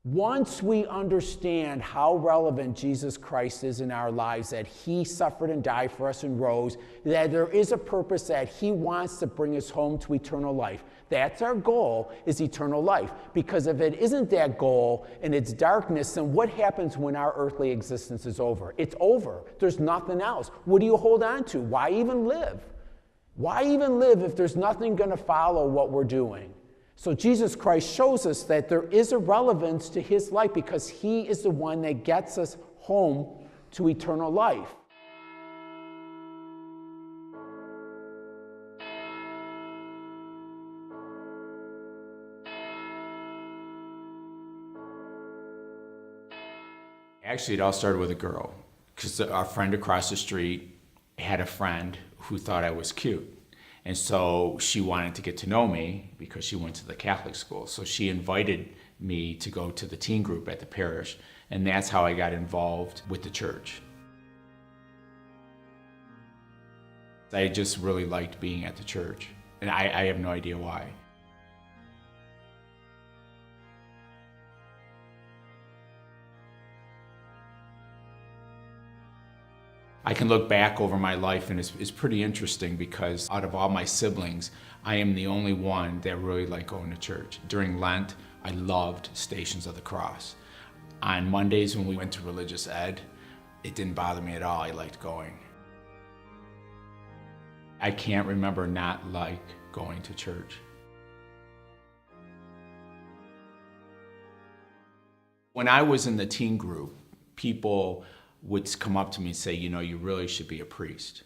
Once we understand how relevant Jesus Christ is in our lives, that he suffered and died for us and rose, that there is a purpose, that he wants to bring us home to eternal life. That's our goal, is eternal life. Because if it isn't that goal and it's darkness, then what happens when our earthly existence is over? It's over. There's nothing else. What do you hold on to? Why even live? Why even live if there's nothing going to follow what we're doing? So Jesus Christ shows us that there is a relevance to his life because he is the one that gets us home to eternal life. Actually, it all started with a girl, because our friend across the street had a friend who thought I was cute. And so she wanted to get to know me because she went to the Catholic school. So she invited me to go to the teen group at the parish, and that's how I got involved with the church. I just really liked being at the church, and I have no idea why. I can look back over my life and it's pretty interesting because out of all my siblings, I am the only one that really liked going to church. During Lent, I loved Stations of the Cross. On Mondays when we went to religious ed, it didn't bother me at all. I liked going. I can't remember not like going to church. When I was in the teen group, people would come up to me and say, you know, you really should be a priest.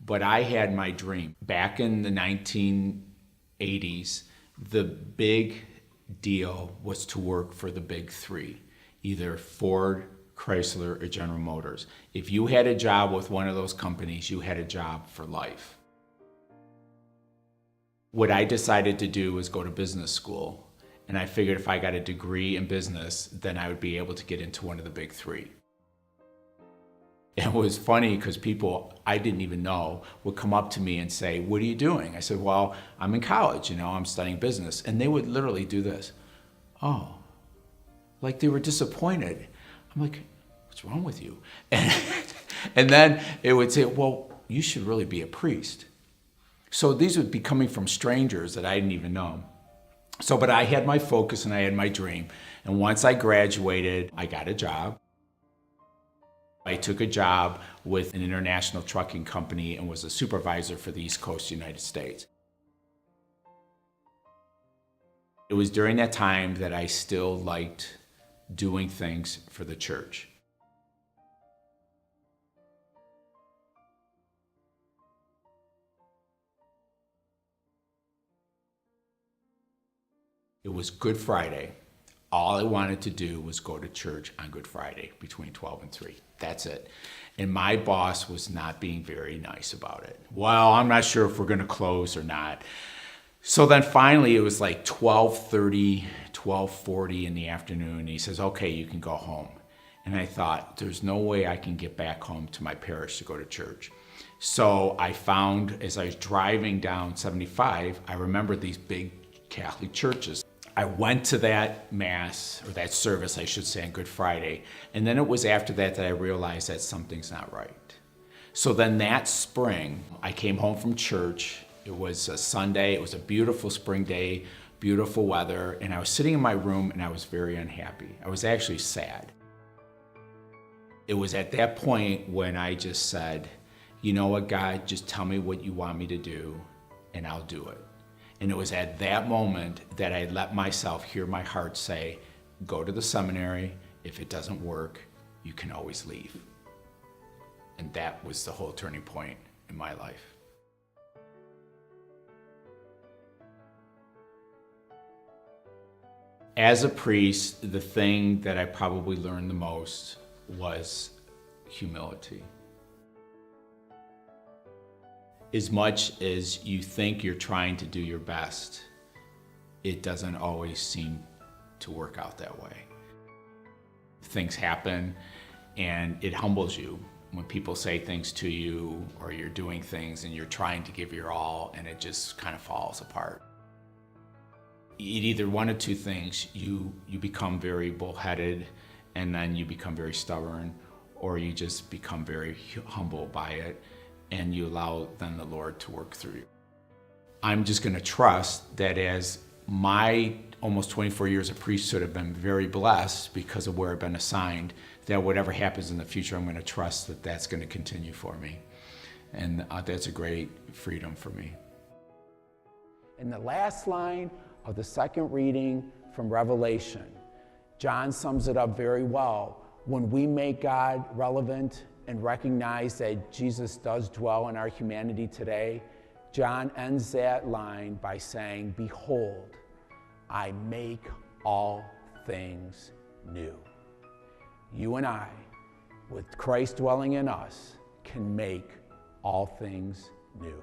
But I had my dream. Back in the 1980s, the big deal was to work for the big three, either Ford, Chrysler, or General Motors. If you had a job with one of those companies, you had a job for life. What I decided to do was go to business school, and I figured if I got a degree in business, then I would be able to get into one of the big three. It was funny because people I didn't even know would come up to me and say, what are you doing? I said, well, I'm in college, you know, I'm studying business. And they would literally do this. Oh, like they were disappointed. I'm like, what's wrong with you? And then it would say, well, you should really be a priest. So these would be coming from strangers that I didn't even know. So, but I had my focus and I had my dream. And once I graduated, I got a job. I took a job with an international trucking company and was a supervisor for the East Coast United States. It was during that time that I still liked doing things for the church. It was Good Friday. All I wanted to do was go to church on Good Friday between 12 and 3. That's it. And my boss was not being very nice about it. Well, I'm not sure if we're going to close or not. So then finally it was like 12:30, 12:40 in the afternoon. And he says, okay, you can go home. And I thought, there's no way I can get back home to my parish to go to church. So I found, as I was driving down 75, I remember these big Catholic churches. I went to that mass, or that service, I should say, on Good Friday. And then it was after that that I realized that something's not right. So then that spring, I came home from church. It was a Sunday. It was a beautiful spring day, beautiful weather. And I was sitting in my room and I was very unhappy. I was actually sad. It was at that point when I just said, you know what, God, just tell me what you want me to do and I'll do it. And it was at that moment that I let myself hear my heart say, go to the seminary. If it doesn't work, you can always leave. And that was the whole turning point in my life. As a priest, the thing that I probably learned the most was humility. As much as you think you're trying to do your best, it doesn't always seem to work out that way. Things happen and it humbles you when people say things to you or you're doing things and you're trying to give your all and it just kind of falls apart. either one of two things. You become very bullheaded, and then you become very stubborn, or you just become very humble by it, and you allow then the Lord to work through you. I'm just going to trust that as my almost 24 years of priesthood have been very blessed because of where I've been assigned, that whatever happens in the future, I'm going to trust that that's going to continue for me. And that's a great freedom for me. In the last line of the second reading from Revelation, John sums it up very well. When we make God relevant and recognize that Jesus does dwell in our humanity today, John ends that line by saying, "Behold, I make all things new." You and I, with Christ dwelling in us, can make all things new.